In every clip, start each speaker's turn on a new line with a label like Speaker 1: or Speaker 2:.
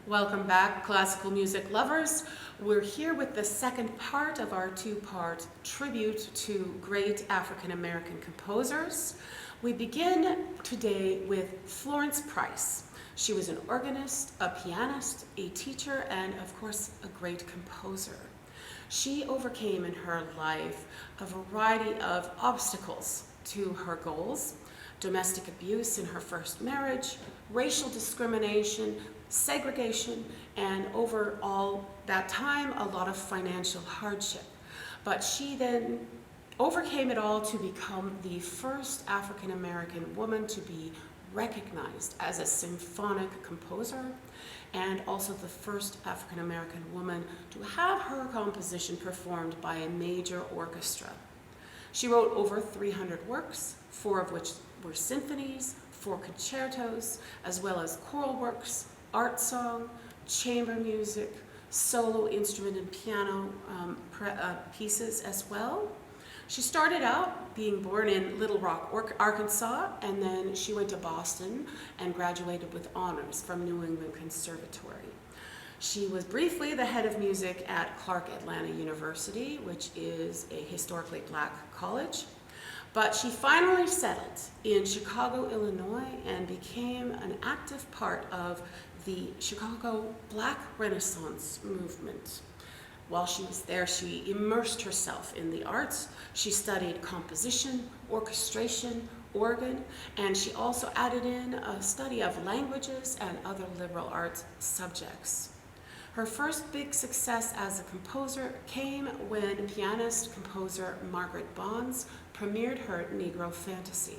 Speaker 1: Welcome back, classical music lovers. We're here with the second part of our two-part tribute to great African-American composers. We begin today with Florence Price. She was an organist, a pianist, a teacher, and of course, a great composer. She overcame in her life a variety of obstacles to her goals: domestic abuse in her first marriage, racial discrimination, segregation, and overall that time, a lot of financial hardship. But she then overcame it all to become the first African-American woman to be recognized as a symphonic composer, and also the first African-American woman to have her composition performed by a major orchestra. She wrote over 300 works, 4 of which were symphonies, 4 concertos, as well as choral works, art song, chamber music, solo instrument and piano pieces as well. She started out being born in Little Rock, Arkansas, and then she went to Boston and graduated with honors from New England Conservatory. She was briefly the head of music at Clark Atlanta University, which is a historically black college. But she finally settled in Chicago, Illinois, and became an active part of the Chicago Black Renaissance movement. While she was there, she immersed herself in the arts. She studied composition, orchestration, organ, and she also added in a study of languages and other liberal arts subjects. Her first big success as a composer came when pianist-composer Margaret Bonds premiered her Negro Fantasy.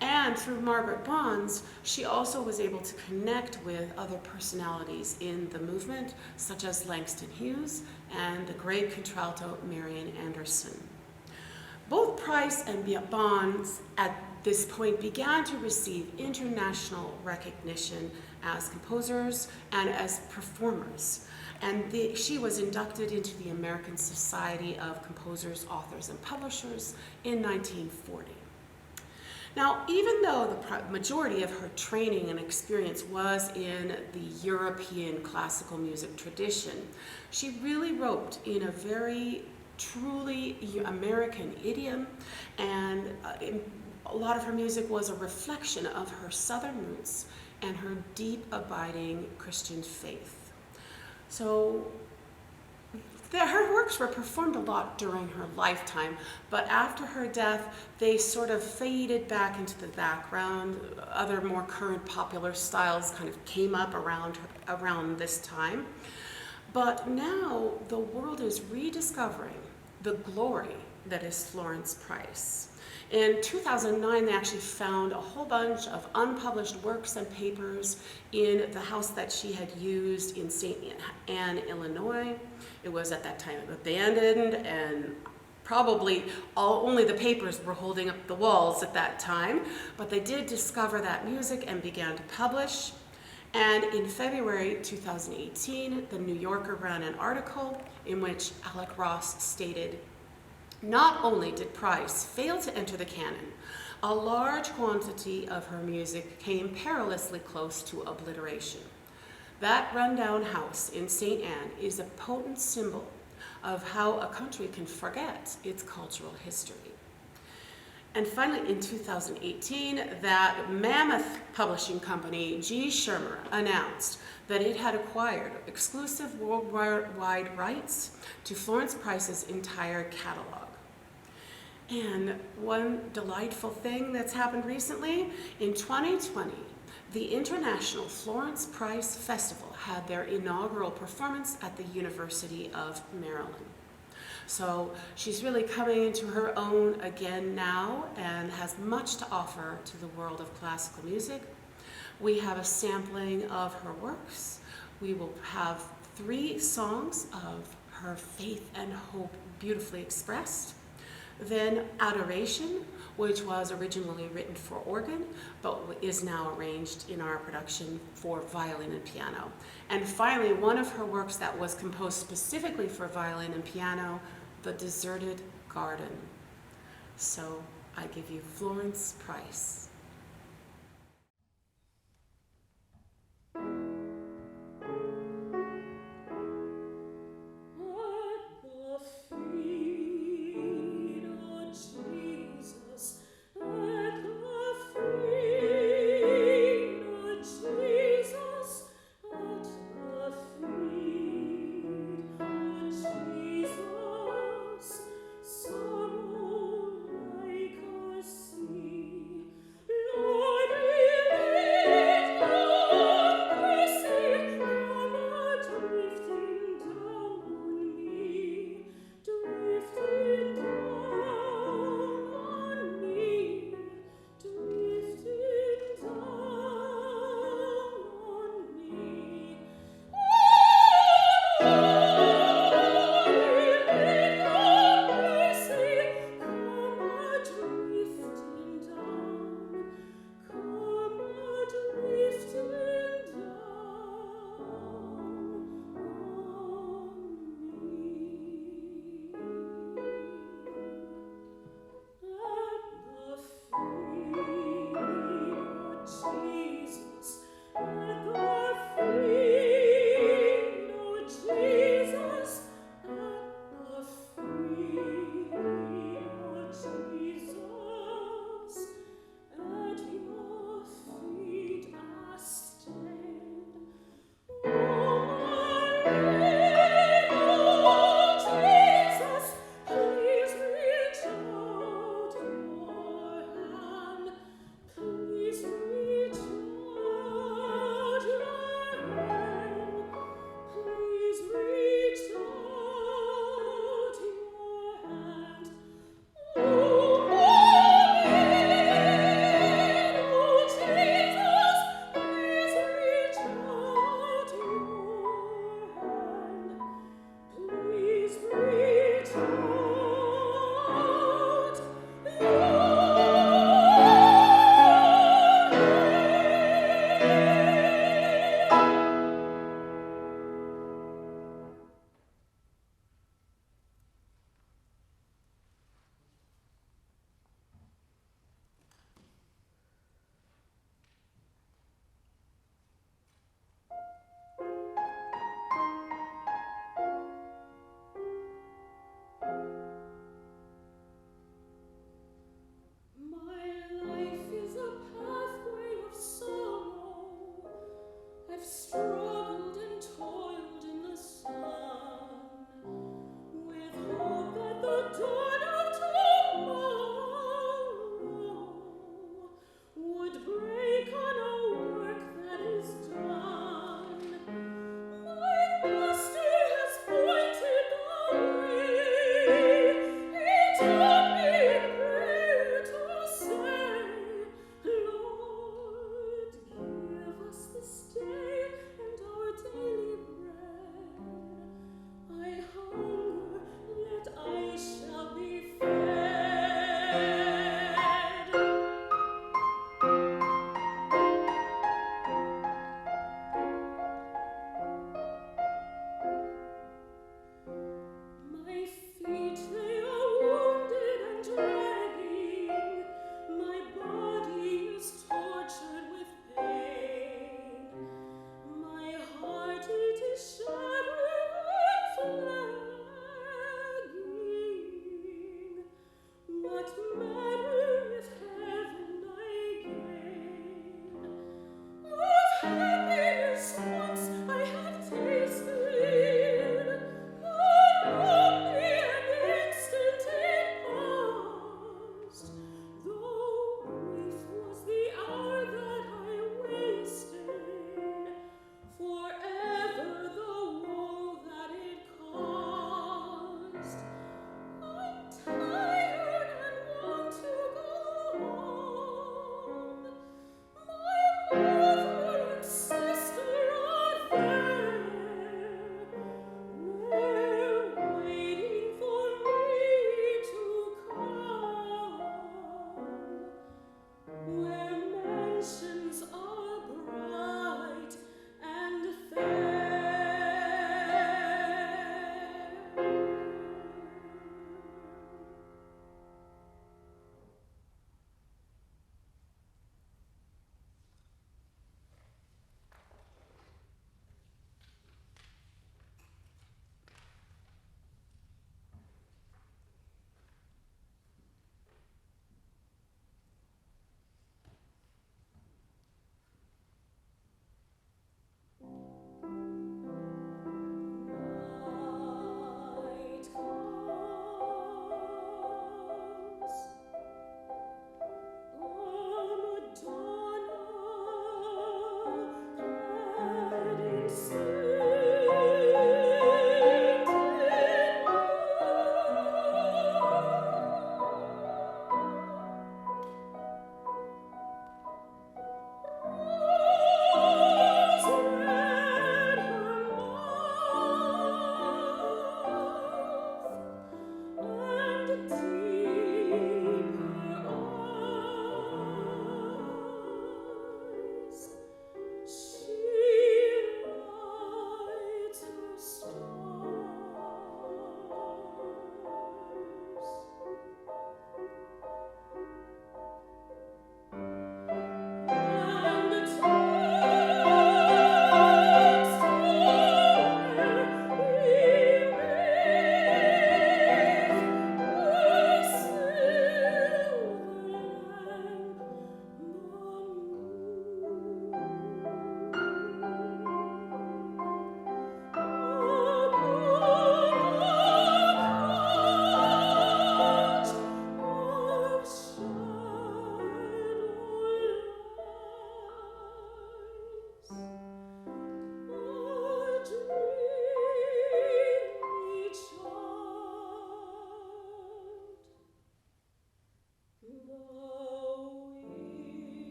Speaker 1: And through Margaret Bonds, she also was able to connect with other personalities in the movement, such as Langston Hughes and the great contralto Marian Anderson. Both Price and Bonds at this point began to receive international recognition as composers and as performers. And she was inducted into the American Society of Composers, Authors, and Publishers in 1940. Now, even though the majority of her training and experience was in the European classical music tradition, she really wrote in a very truly American idiom, and a lot of her music was a reflection of her Southern roots and her deep, abiding Christian faith. So her works were performed a lot during her lifetime, but after her death, they sort of faded back into the background. Other more current popular styles kind of came up around this time. But now the world is rediscovering the glory that is Florence Price. In 2009, they actually found a whole bunch of unpublished works and papers in the house that she had used in St. Anne, Illinois. It was at that time abandoned, and probably only the papers were holding up the walls at that time, but they did discover that music and began to publish. And in February 2018, the New Yorker ran an article in which Alec Ross stated, "Not only did Price fail to enter the canon, a large quantity of her music came perilously close to obliteration. That rundown house in St. Anne is a potent symbol of how a country can forget its cultural history." And finally, in 2018, that mammoth publishing company, G. Schirmer, announced that it had acquired exclusive worldwide rights to Florence Price's entire catalog. And one delightful thing that's happened recently, in 2020, the International Florence Price Festival had their inaugural performance at the University of Maryland. So she's really coming into her own again now and has much to offer to the world of classical music. We have a sampling of her works. We will have 3 songs of her faith and hope beautifully expressed. Then Adoration, which was originally written for organ, but is now arranged in our production for violin and piano. And finally, one of her works that was composed specifically for violin and piano, The Deserted Garden. So I give you Florence Price.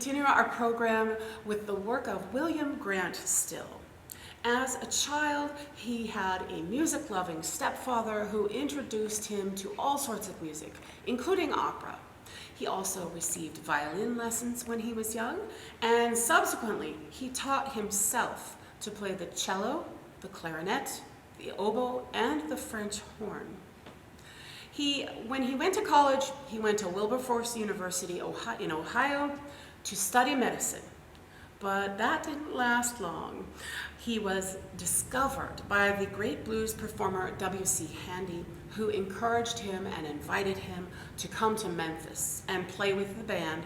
Speaker 1: continue our program with the work of William Grant Still. As a child, he had a music-loving stepfather who introduced him to all sorts of music, including opera. He also received violin lessons when he was young, and subsequently he taught himself to play the cello, the clarinet, the oboe, and the French horn. When he went to college, he went to Wilberforce University in Ohio to study medicine. But that didn't last long. He was discovered by the great blues performer W.C. Handy, who encouraged him and invited him to come to Memphis and play with the band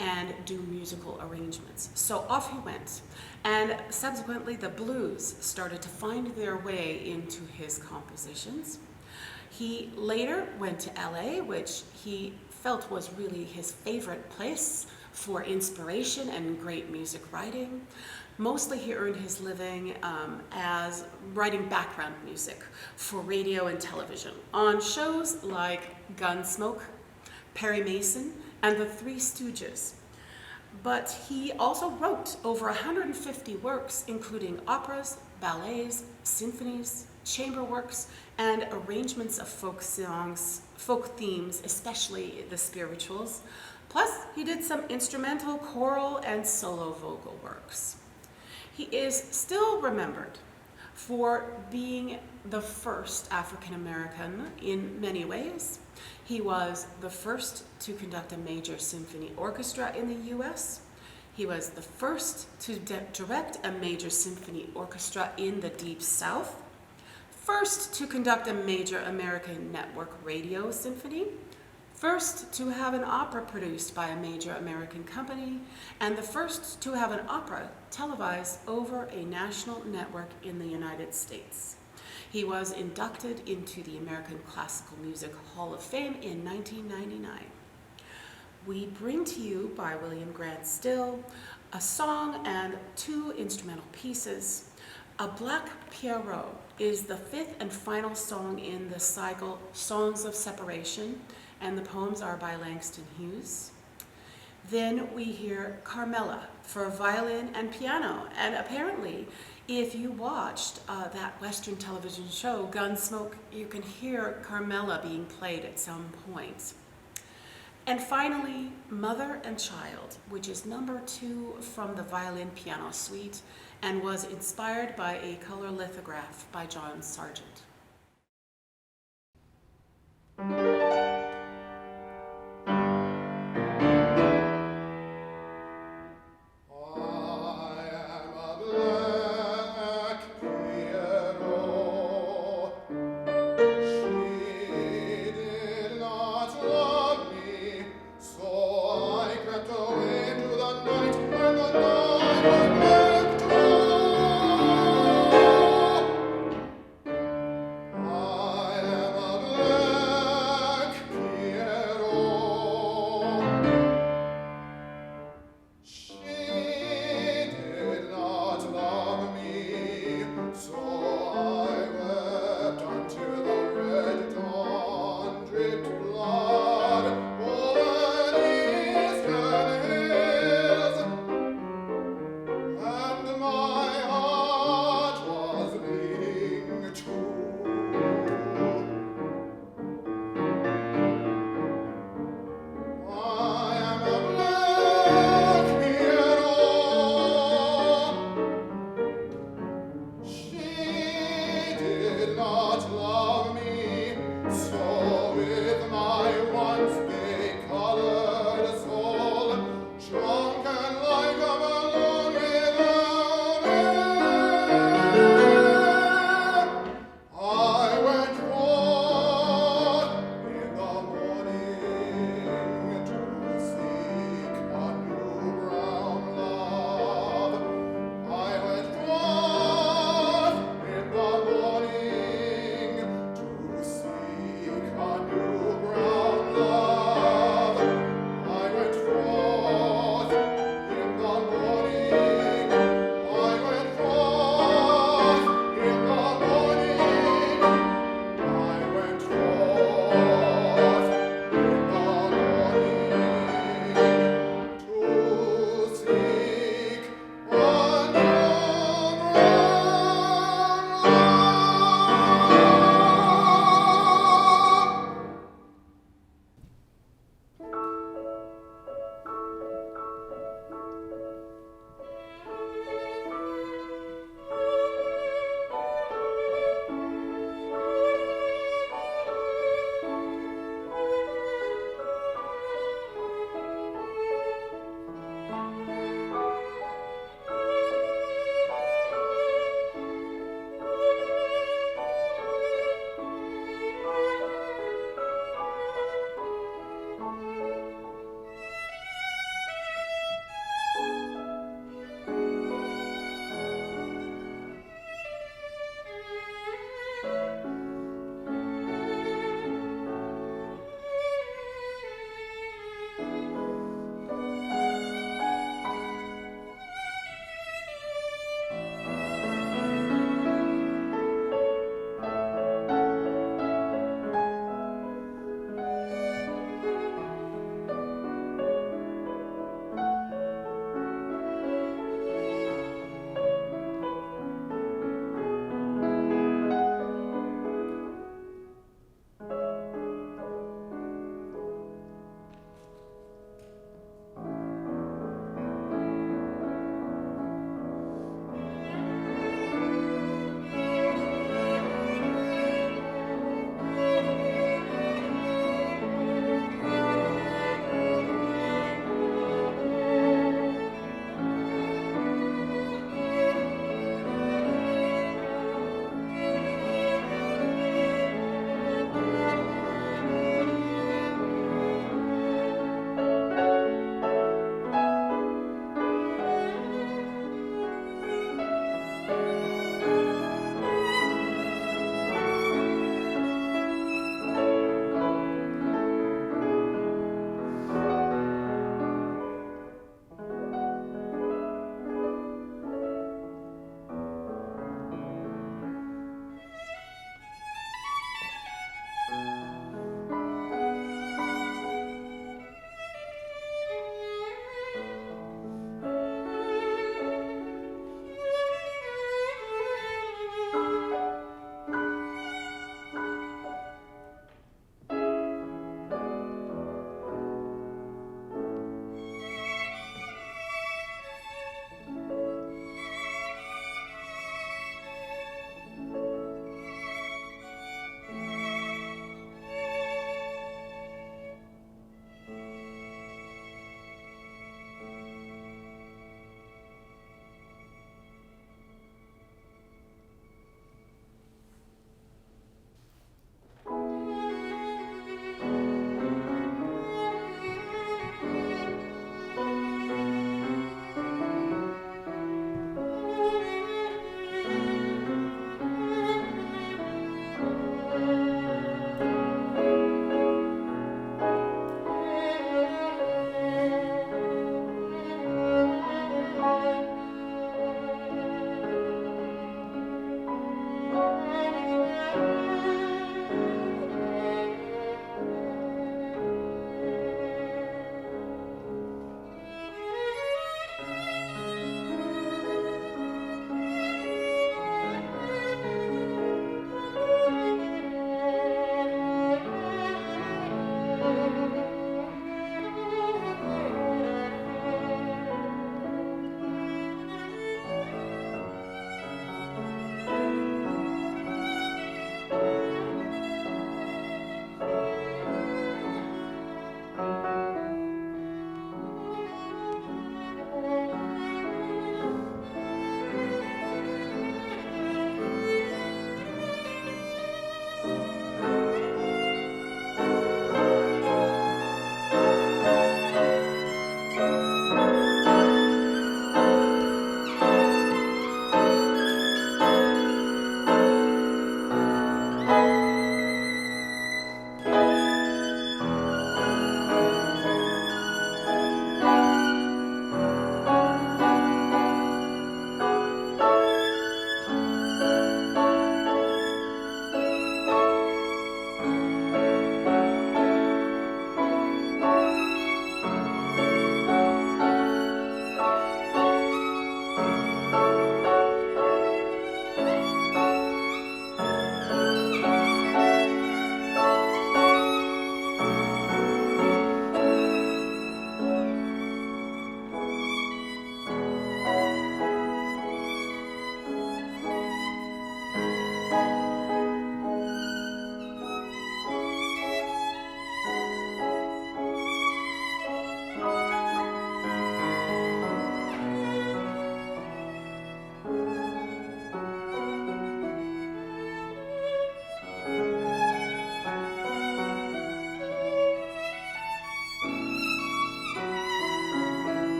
Speaker 1: and do musical arrangements. So off he went, and subsequently the blues started to find their way into his compositions. He later went to LA, which he felt was really his favorite place for inspiration and great music writing. Mostly he earned his living as writing background music for radio and television on shows like Gunsmoke, Perry Mason, and the Three Stooges. But he also wrote over 150 works, including operas, ballets, symphonies, chamber works, and arrangements of folk songs, folk themes, especially the spirituals. Plus, he did some instrumental, choral, and solo vocal works. He is still remembered for being the first African American in many ways. He was the first to conduct a major symphony orchestra in the US. He was the first to direct a major symphony orchestra in the Deep South, first to conduct a major American network radio symphony, first to have an opera produced by a major American company, and the first to have an opera televised over a national network in the United States. He was inducted into the American Classical Music Hall of Fame in 1999. We bring to you, by William Grant Still, a song and two instrumental pieces. A Black Pierrot is the fifth and final song in the cycle Songs of Separation, and the poems are by Langston Hughes. Then we hear Carmela for violin and piano, and apparently if you watched that Western television show, Gunsmoke, you can hear Carmela being played at some point. And finally, Mother and Child, which is number 2 from the violin piano suite and was inspired by a color lithograph by John Sargent.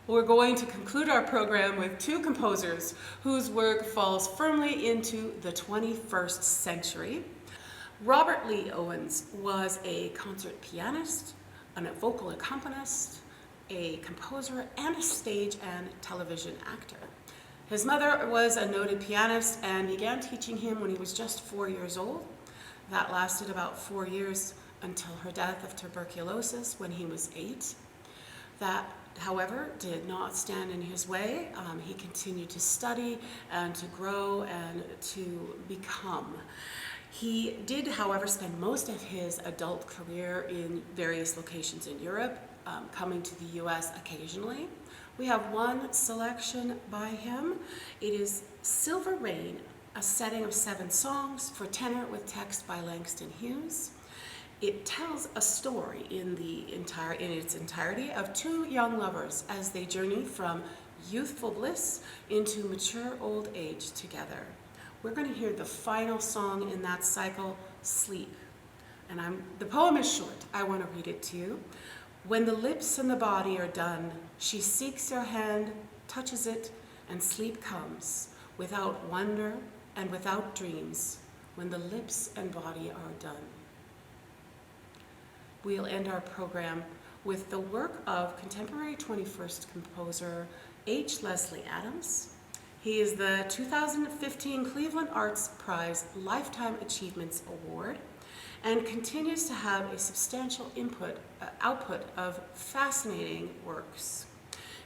Speaker 1: We're going to conclude our program with two composers whose work falls firmly into the 21st century. Robert Lee Owens was a concert pianist, a vocal accompanist, a composer, and a stage and television actor. His mother was a noted pianist and began teaching him when he was just 4 years old. That lasted about 4 years until her death of tuberculosis when he was 8. That, however, did not stand in his way. He continued to study and to grow and to become. He did, however, spend most of his adult career in various locations in Europe, coming to the US occasionally. We have one selection by him. It is Silver Rain, a setting of 7 songs for tenor with text by Langston Hughes. It tells a story in its entirety of 2 young lovers as they journey from youthful bliss into mature old age together. We're going to hear the final song in that cycle, Sleep. And the poem is short. I want to read it to you. When the lips and the body are done, she seeks your hand, touches it, and sleep comes, without wonder and without dreams, when the lips and body are done. We'll end our program with the work of contemporary 21st composer H. Leslie Adams. He is the 2015 Cleveland Arts Prize Lifetime Achievements Award and continues to have a substantial output of fascinating works.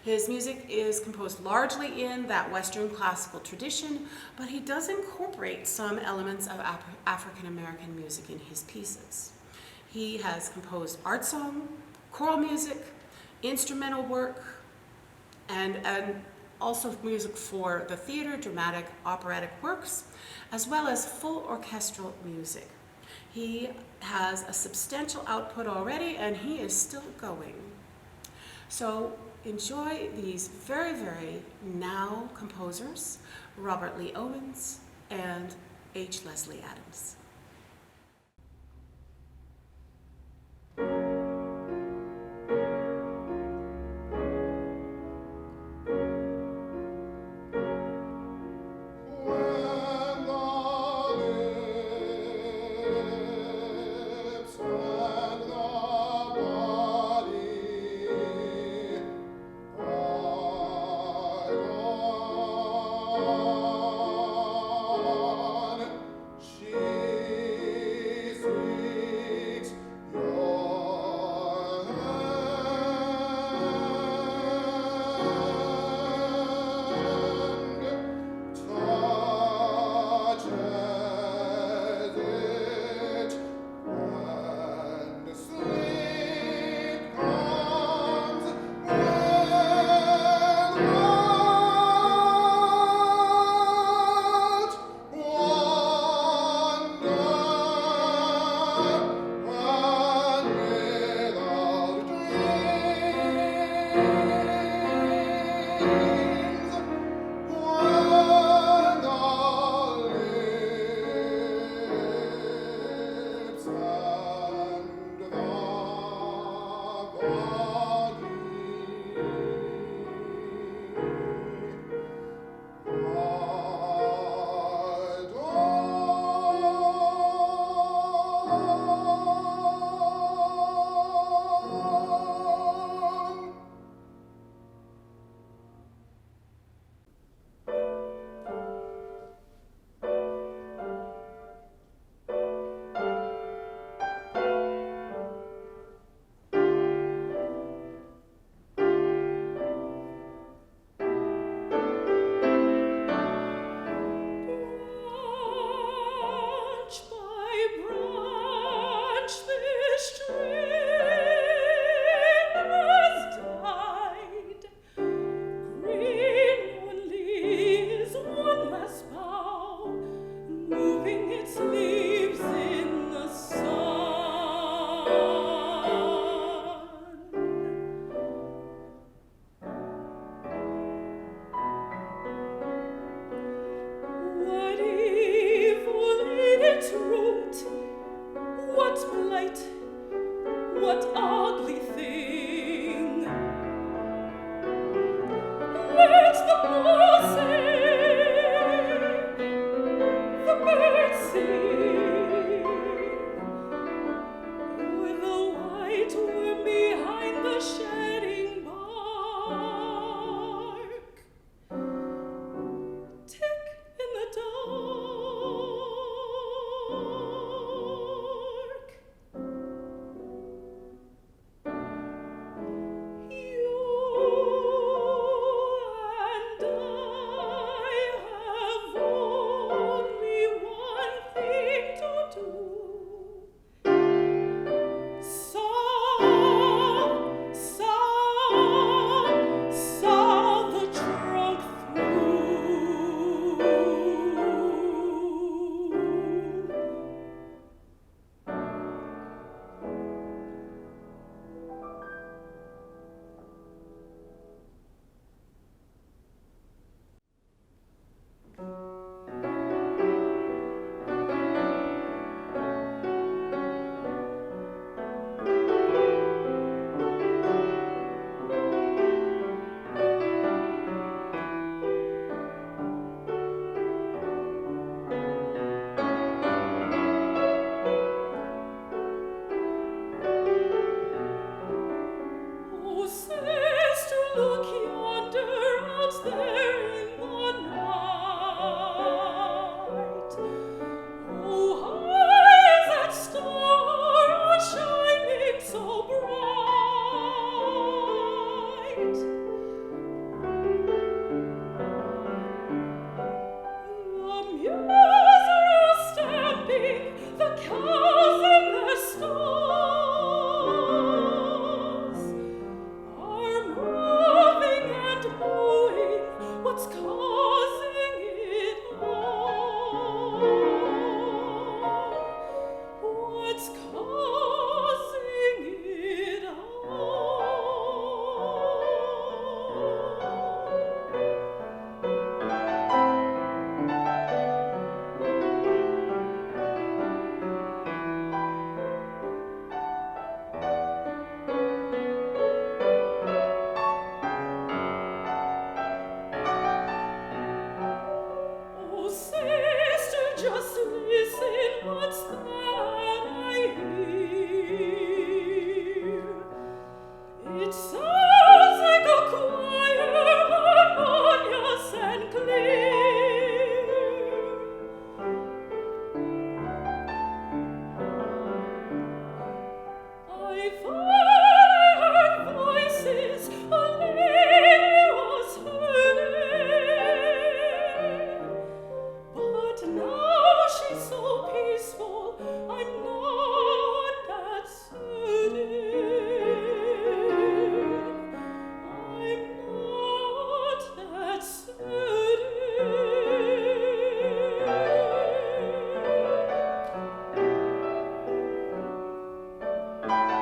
Speaker 1: His music is composed largely in that Western classical tradition, but he does incorporate some elements of African American music in his pieces. He has composed art song, choral music, instrumental work, and also music for the theater, dramatic, operatic works, as well as full orchestral music. He has a substantial output already, and he is still going. So enjoy these very, very now composers, Robert Lee Owens and H. Leslie Adams.
Speaker 2: What ugly thing Thank you.